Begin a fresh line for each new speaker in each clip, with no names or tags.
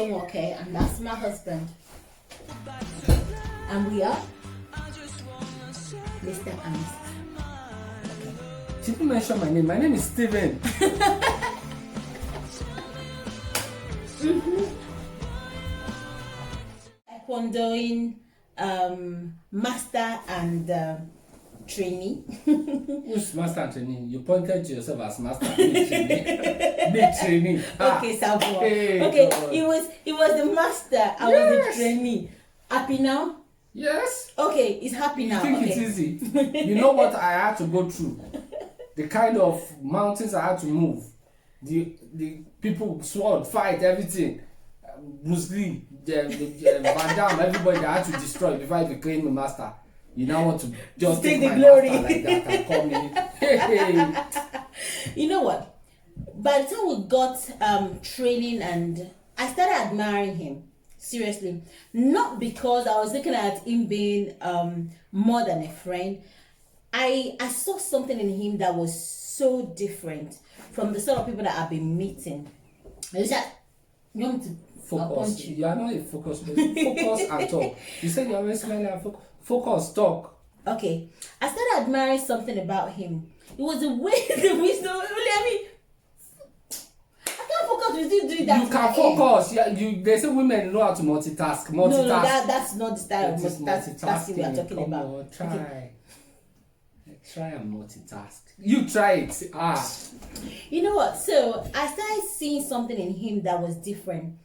okay, and that's my husband. And we are Mr. and Mrs.
She didn't mention my name. My name is Steven.
Taekwondoing master and trainee.
Who's master and trainee? You pointed to yourself as master and trainee. Big trainee.
Okay, Sabo.
Hey,
okay,
God.
he was the master. I was the trainee. Happy now?
Yes.
Okay, it's happy now.
You think
Okay.
it's easy? You know what I had to go through? The kind of mountains I had to move. The people sword, fight, everything. Bruce Lee, Van Damme, everybody that I had to destroy before I became a master. You now want to just
Take
take
the
my
glory.
master like that and call me. Hey.
You know what? By the time we got training, and I started admiring him. Seriously, not because I was looking at him being more than a friend. I saw something in him that was so different from the sort of people that I've been meeting. It's just, you want me to
Focus.
punch you?
You are not a focus person. Focus and talk. You said you are always smiling and focus, talk.
Okay, I started admiring something about him. It was the way the wisdom. I mean, I can't focus with you doing that.
You can focus. Yeah, they say women know how to multitask.
No, that's not the style of
It is
multitasking we are talking
Come
about.
on, try.
Okay.
Try and multitask. You try it.
You know what? So I started seeing something in him that was different.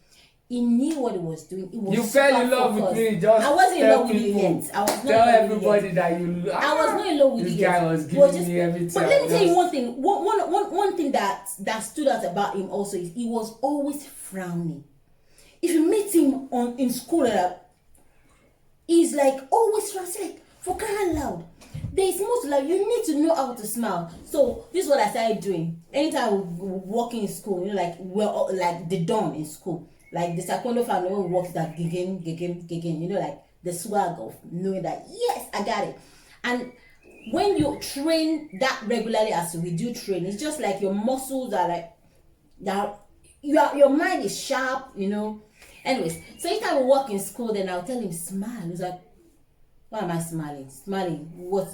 He knew what he was doing. He was
You fell in love
focused.
with me. Just
I wasn't in
tell
love with you
people.
yet. I was not
Tell
in love with you
everybody
yet.
that you.
I was not in love with
this
you
guy
yet.
was
He was
giving
just-
me everything.
But let me tell you one thing. One thing that stood out about him also is he was always frowning. If you meet him in school, he's like always frowning. Like, for crying loud. There is most like you need to know how to smile. So this is what I started doing. Anytime we walk in school, you know, like we're all, like the dawn in school, like the Taekwondo family when we walk that gigging, you know, like the swag of knowing that yes, I got it. And when you train that regularly as we do train, it's just like your muscles are like that. Your mind is sharp, you know. Anyways, so each time we walk in school, then I'll tell him smile. He's like, why am I smiling? Smiling? What?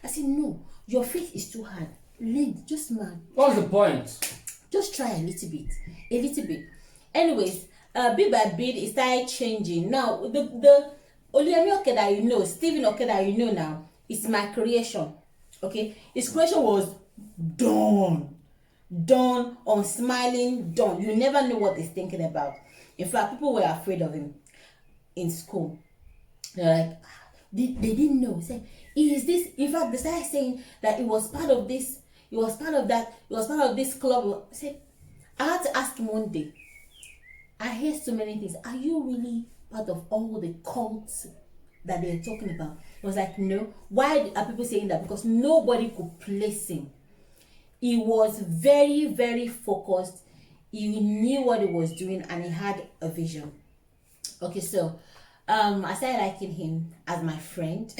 I said, no, your face is too hard. Lead, just smile.
What's the point?
Just try a little bit. A little bit. Anyways, bit by bit, it started changing. Now, the Oliami Oke that you know, Stephen Oke that you know now, is my creation. Okay? His creation was done on smiling, done. You never know what he's thinking about. In fact, people were afraid of him in school. They're like, they didn't know. Said, is this? In fact, they started saying that it was part of this. It was part of that. It was part of this club. I said, I had to ask him one day. I hear so many things. Are you really part of all the cults that they're talking about? I was like, no. Why are people saying that? Because nobody could place him. He was very, very focused. He knew what he was doing and he had a vision. Okay, so I started liking him as my friend.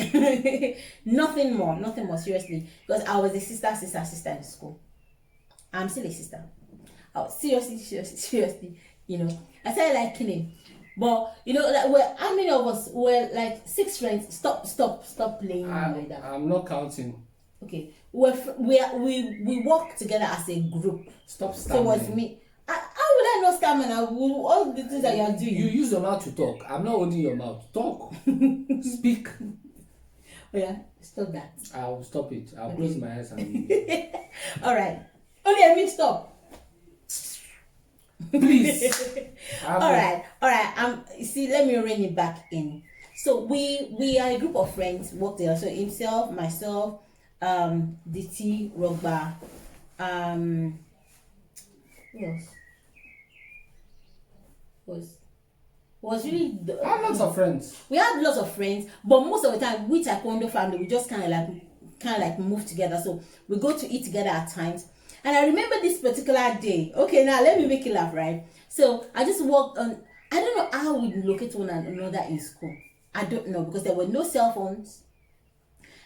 Nothing more, seriously. Because I was a sister in school. I'm still a sister. Oh, seriously, you know. I started liking him. But, you know, like, how many of us were like 6 friends? Stop playing like that.
I'm not counting.
Okay. We work together as a group.
Stop
So
stammering.
it was me. How would I not stammer? All the things that you are doing.
You use your mouth to talk. I'm not holding your mouth. Talk. Speak.
Oh yeah, stop that.
I'll stop it. I'll close my eyes and
All right. Only I mean stop.
please.
All right. See, let me rein it back in. So we are a group of friends work together. So himself, myself, DT, Rogba, who else? Was really
I have lots of friends.
we had lots of friends, but most of the time we Taekwondo family we just kind of like move together. So we go to eat together at times. And I remember this particular day. Okay, now let me make you laugh, right? So I just walked on. I don't know how we locate one another in school. I don't know because there were no cell phones.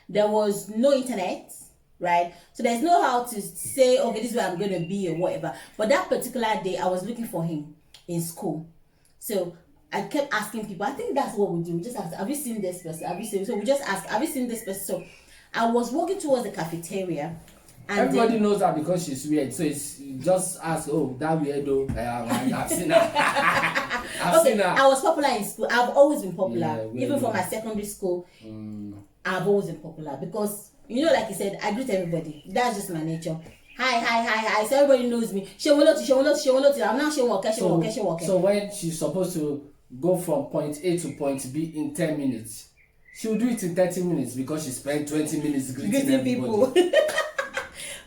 There was no internet, right? So there's no how to say, okay, this is where I'm going to be or whatever. But that particular day, I was looking for him in school. So I kept asking people. I think that's what we do. We just ask, have you seen this person? Have you seen? So we just ask, have you seen this person? So I was walking towards the cafeteria, and
Everybody
then,
knows that because she's weird. So it's just ask, oh, that weirdo. I've seen her. I've
okay,
seen her.
I was popular in school. I've always been popular,
Yeah,
even from
yeah.
my secondary school. I've always been popular because, you know, like you said, I greet everybody. That's just my nature. Hi, hi, hi, hi. So everybody knows me. I'm not showing.
So when she's supposed to go from point A to point B in 10 minutes, she'll do it in 30 minutes because she spent 20 minutes greeting everybody.
People.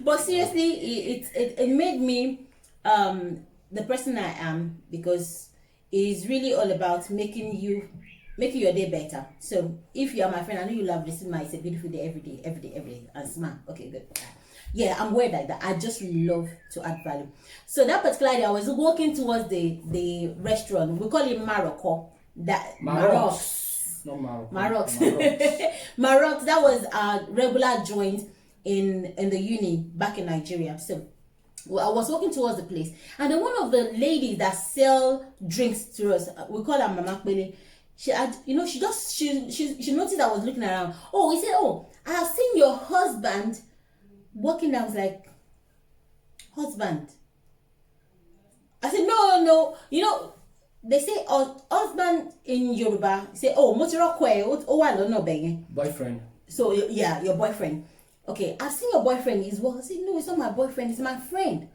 But seriously, it made me the person I am, because it's really all about making your day better. So if you are my friend, I know you love listening. It's a beautiful day every day, and smile. Okay, good. Yeah, I'm weird like that. I just love to add value. So that particular day, I was walking towards the restaurant. We call it Morocco. That
Marocs. Not Morocco.
Marocs. Marocs. That was a regular joint in the uni back in Nigeria. So I was walking towards the place, and then one of the ladies that sell drinks to us, we call her Mama Pele. She had, she noticed I was looking around. Oh, he said, oh, I have seen your husband walking. I was like, husband? I said, no. They say husband in Yoruba. Say, oh,
Boyfriend.
So yeah, your boyfriend. Okay, I've seen your boyfriend. He's well. I said, no, it's not my boyfriend. It's my friend.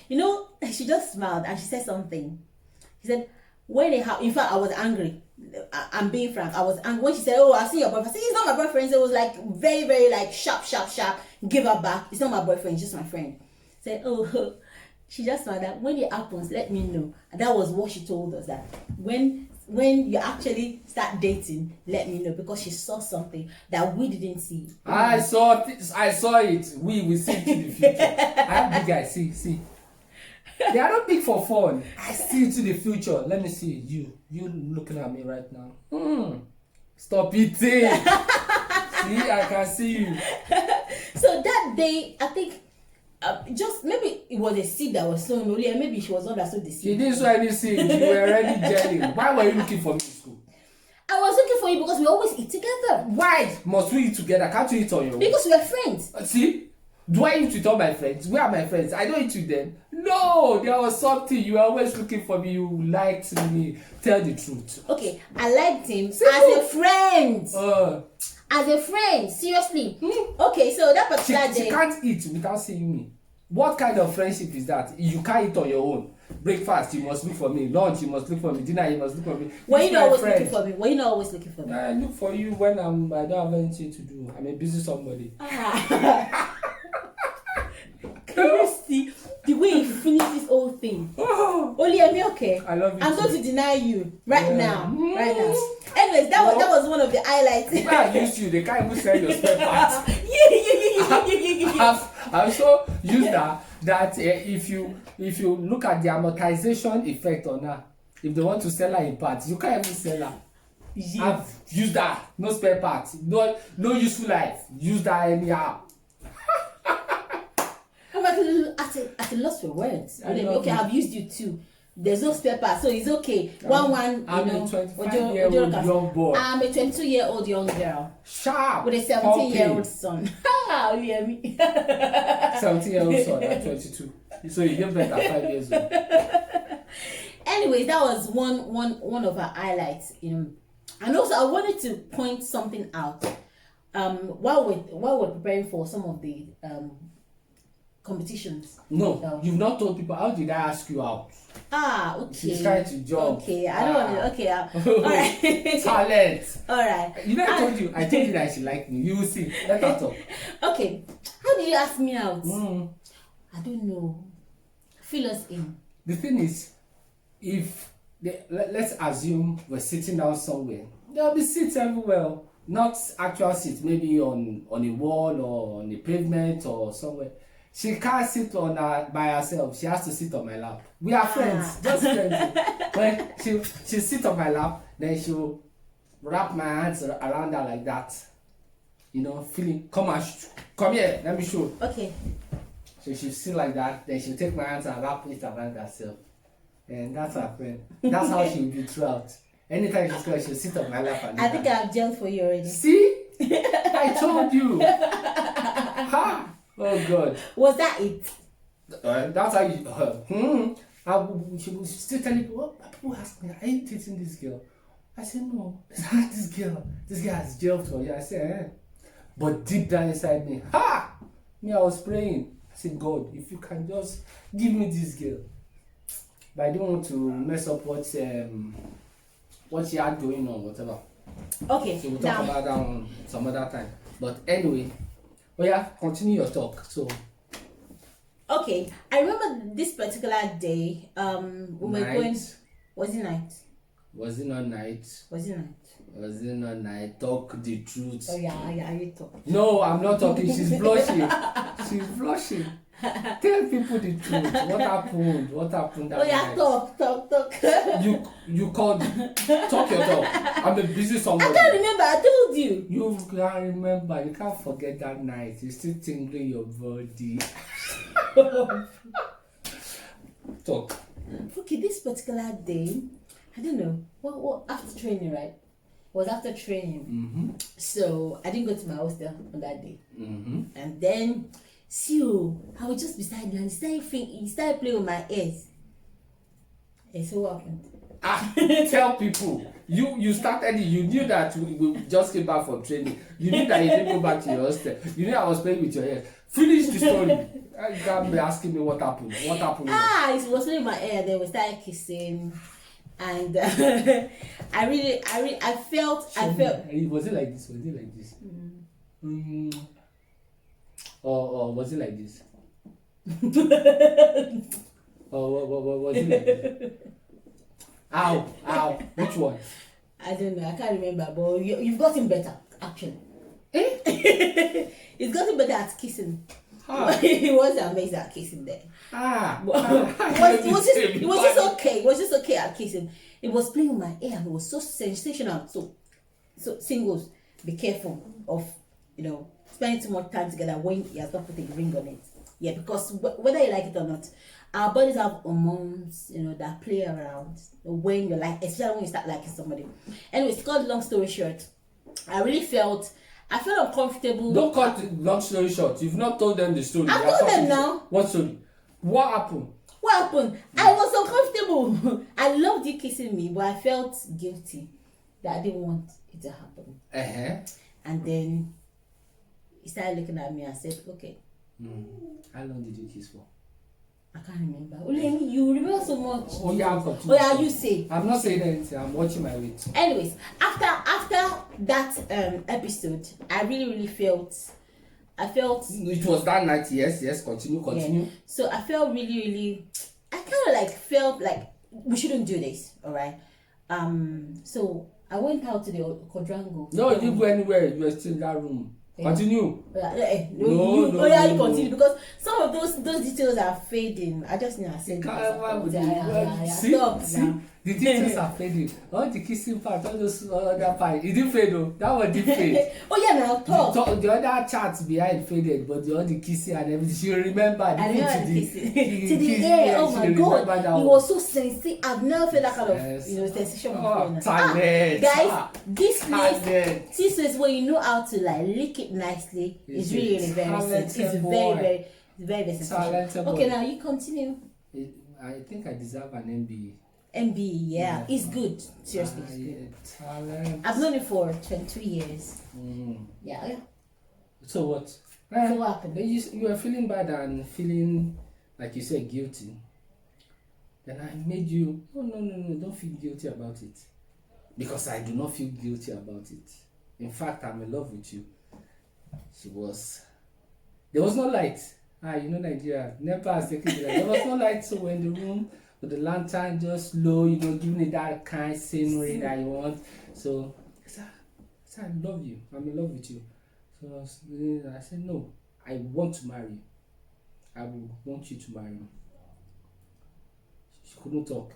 She just smiled and she said something. She said, in fact, I was angry. I'm being frank. I was angry when she said, oh, I've seen your boyfriend. I said, he's not my boyfriend. So it was like very, very like sharp. Give her back. It's not my boyfriend. It's just my friend. Said, oh, she just smiled. That when it happens, let me know. And that was what she told us, that when you actually start dating, let me know, because she saw something that we didn't see.
I saw it. We see it in the future. I have big eyes. See. They are not big for fun. I see into the future. Let me see you looking at me right now. Stop eating. See, I can see you.
So that day, I think just maybe it was a seed that was sown only, and maybe she was not that so deceived.
You didn't sow any seed. You were already gelling. Why were you looking for me in school?
I was looking for you because we always eat together.
Why must we eat together? Can't you eat on your own?
Because we are friends.
See? Do I eat with all my friends? Where are my friends? I don't eat with them. No, there was something. You were always looking for me. You liked me. Tell the truth.
Okay, I liked him as a friend. As a friend, seriously. Okay, so that particular day.
She can't eat without seeing me. What kind of friendship is that? You can't eat on your own. Breakfast, you must look for me. Lunch, you must look for me. Dinner, you must look for me.
Were you not always looking for me? Were you not always looking for me?
I look for you when I don't have anything to do. I'm a busy somebody.
Can you see the way he finished this whole thing? Only me, okay?
I love you.
I'm going to deny you right now. Anyways, that was one of the highlights.
When I use you, they can't even sell your spare parts.
Yeah.
I also use that if you look at the amortization effect on her, if they want to sell her in parts, you can't even sell her. Yeah. I've used that. No spare parts. No useful life. Use that anyhow.
I'm at a loss for words. Okay, I've used you too. There's no spare part, so it's okay. I'm
a 25-year-old young boy.
I'm a 22-year-old young girl.
Sharp.
With a 17-year-old son. Ha! You hear me?
17-year-old son at 22. So you get better 5 years old.
Anyways, that was one of our highlights. And also I wanted to point something out. While we're preparing for some of the competitions.
No, you've not told people. How did I ask you out?
Okay.
She's trying to jump.
Okay, I don't want to. Okay, all right.
Talent.
All right.
I told you that she liked me. You will see. Let her talk.
Okay. How did you ask me out? I don't know. Fill us in.
The thing is, let's assume we're sitting down somewhere. There'll be seats everywhere. Not actual seats, maybe on a wall or on a pavement or somewhere. She can't sit by herself. She has to sit on my lap. We are friends, just friends. When she'll sit on my lap, then she'll wrap my hands around her like that. Feeling, come here, let me show.
Okay.
So she'll sit like that, then she'll take my hands and wrap it around herself. And that's her friend. That's how she'll be throughout. Anytime she's going, she'll sit on my lap and
I think I've gelled for you already.
see? I told you. Ha! Oh God.
Was that it?
That's how you. She was still telling me, what people ask me, are you dating this girl? I said, no. This girl has gelled for you. I said, eh. But deep down inside me, me, I was praying. I said, God, if you can just give me this girl. But I don't want to mess up what she had going on, whatever.
Okay.
So we'll talk about that on some other time. But anyway, continue your talk. So.
Okay, I remember this particular day. We were going. Was it night?
Was it not night?
Was it night?
Was it not night? Talk the truth.
Oh yeah, you talk.
No, I'm not talking. She's blushing. She's blushing. Tell people the truth. What happened? What happened that night?
Talk.
You called me. Talk your talk. I'm a busy somebody.
I can't remember. I told you.
You can't remember. You can't forget that night. You're still tingling your body. Talk.
Okay, this particular day, I don't know. What after training, right? It was after training.
Mm-hmm.
So I didn't go to my hostel on that day.
Mm-hmm.
And then, I was just beside you and he started playing with my ears. And so what happened?
Tell people. You started. You knew that we just came back from training. You knew that you didn't go back to your hostel. You knew I was playing with your hair. Finish the story. You can't be asking me what happened. What happened?
He was playing my hair. Then we started kissing, and I felt.
Was it like this? Was it like this? Or was it like this? Or was it like this? Ow. Which one?
I don't know. I can't remember. But you've gotten better, actually. He's gotten better at kissing. He was amazing at kissing there. It was just okay. It was just okay at kissing. It was playing with my hair and it was so sensational. So singles, be careful of spending too much time together when he has not put a ring on it. Yeah, because whether you like it or not, our bodies have hormones, that play around when you like, especially when you start liking somebody. Anyways, cut long story short, I felt uncomfortable.
Don't cut the long story short. You've not told them the story.
I've told them now.
What story? What happened?
I was uncomfortable. I loved you kissing me, but I felt guilty that I didn't want it to happen. And then he started looking at me and said, okay.
How long did you kiss for?
I can't remember. Only you remember so much. You say.
I'm not saying anything. I'm watching my weight.
Anyways, after that episode, I really felt.
It was that night. Yes. Continue. Yeah.
So I felt really. I kind of felt like we shouldn't do this. All right. So I went out to the quadrangle.
No, you didn't go anywhere. You were still in that room. Continue.
You continue because some of those details are fading. I just need to say
see, the details are fading. All the kissing part, all those other part, it didn't fade though. That one didn't fade.
Now talk.
The other chats behind faded, but all the kissing and everything, she remembered.
I remember the kissing. To the air. Oh my God, it was so sensitive. I've never felt that kind of sensation before. Guys, this place where you know how to lick it nicely is really very sensitive. It's very sensitive. Okay, now you continue.
I think I deserve an MBA.
MBE, yeah. It's good. Seriously, it's good. I've known it for 22 years. Yeah.
So what?
So what happened?
You were feeling bad and feeling, like you said, guilty. Then I made you, no, don't feel guilty about it. Because I do not feel guilty about it. In fact, I'm in love with you. There was no light. Nigeria. Never has taken the light. There was no light, so we're in the room with the lantern just low, giving it that kind scenery that you want. So I said, I love you. I'm in love with you. So I said, no, I want to marry you. I will want you to marry me. She couldn't talk.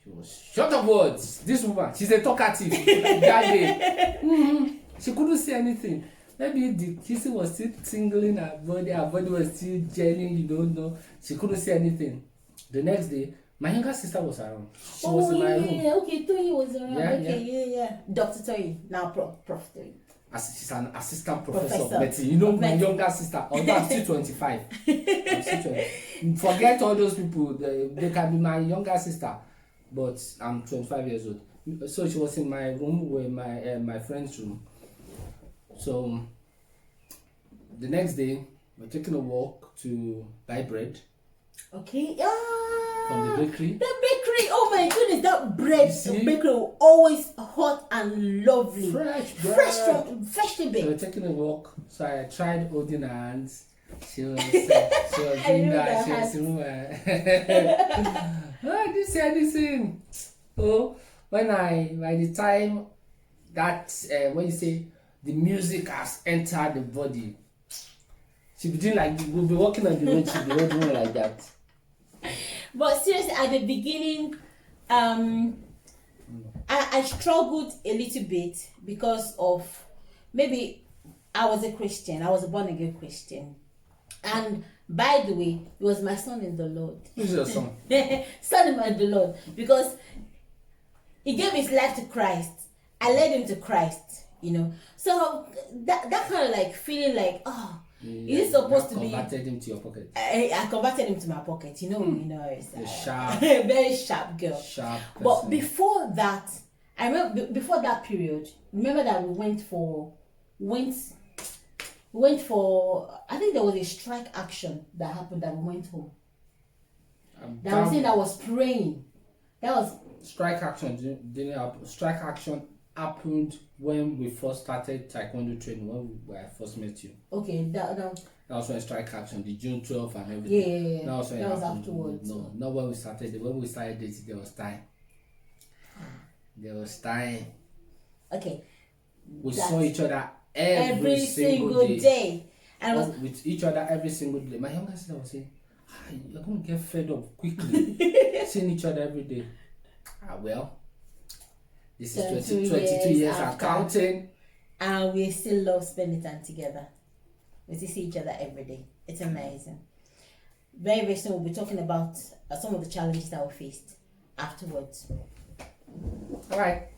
She was short of words. This woman, she's a talkative. She couldn't say anything. Maybe the kissing was still tingling her body was still gelling, you don't know. She couldn't say anything. The next day, my younger sister was around. She
Oh
was in my
yeah,
room.
yeah, okay. Toyi was around.
Yeah,
Okay, yeah. Dr. Toyi, now Prof Toyi.
She's an assistant professor of
Professor
medicine. You know,
of
my
medicine.
younger sister, although I'm still 25. I'm still 20. Forget all those people. They can be my younger sister, but I'm 25 years old. So she was in my room with my friend's room. So the next day, we're taking a walk to buy bread
Okay.
from the bakery.
The bakery. Oh my goodness, that bread
You see?
bakery always hot and lovely.
Fresh bread.
Freshly
So
baked.
we're taking a walk. So I tried holding her hands. She was doing that. She was this thing. Oh, by the time that when you say the music has entered the body, she be doing like we'll be walking on the road. She'll be doing like that.
But seriously, at the beginning, I struggled a little bit because of maybe I was a Christian. I was a born again Christian. And by the way, it was my son in the Lord.
Who's your son?
Son in the Lord. Because he gave his life to Christ. I led him to Christ, you know. So that kind of like feeling like, oh, is it supposed to be?
Converted him to your pocket.
I converted him to my pocket, you know. It's
The sharp,
very sharp girl.
sharp person.
But before that, I remember before that period. Remember that we went for, I think there was a strike action that happened that we went home. That was saying I was praying. That was
strike action didn't happen. Strike action happened when we first started taekwondo training, when I first met you.
okay. That
was when strike action, the June 12th and everything.
yeah.
That was when it
That was
happened.
afterwards.
No, not when we started. When we started dating, there was time. There was time.
Okay.
We
That's
saw each other
every single day. And it was
with each other every single day. My younger sister was saying, you're going to get fed up quickly seeing each other every day. Well, this is 22 years and counting.
And we still love spending time together. We still see each other every day. It's amazing. Very, very soon we'll be talking about some of the challenges that we faced afterwards.
All right.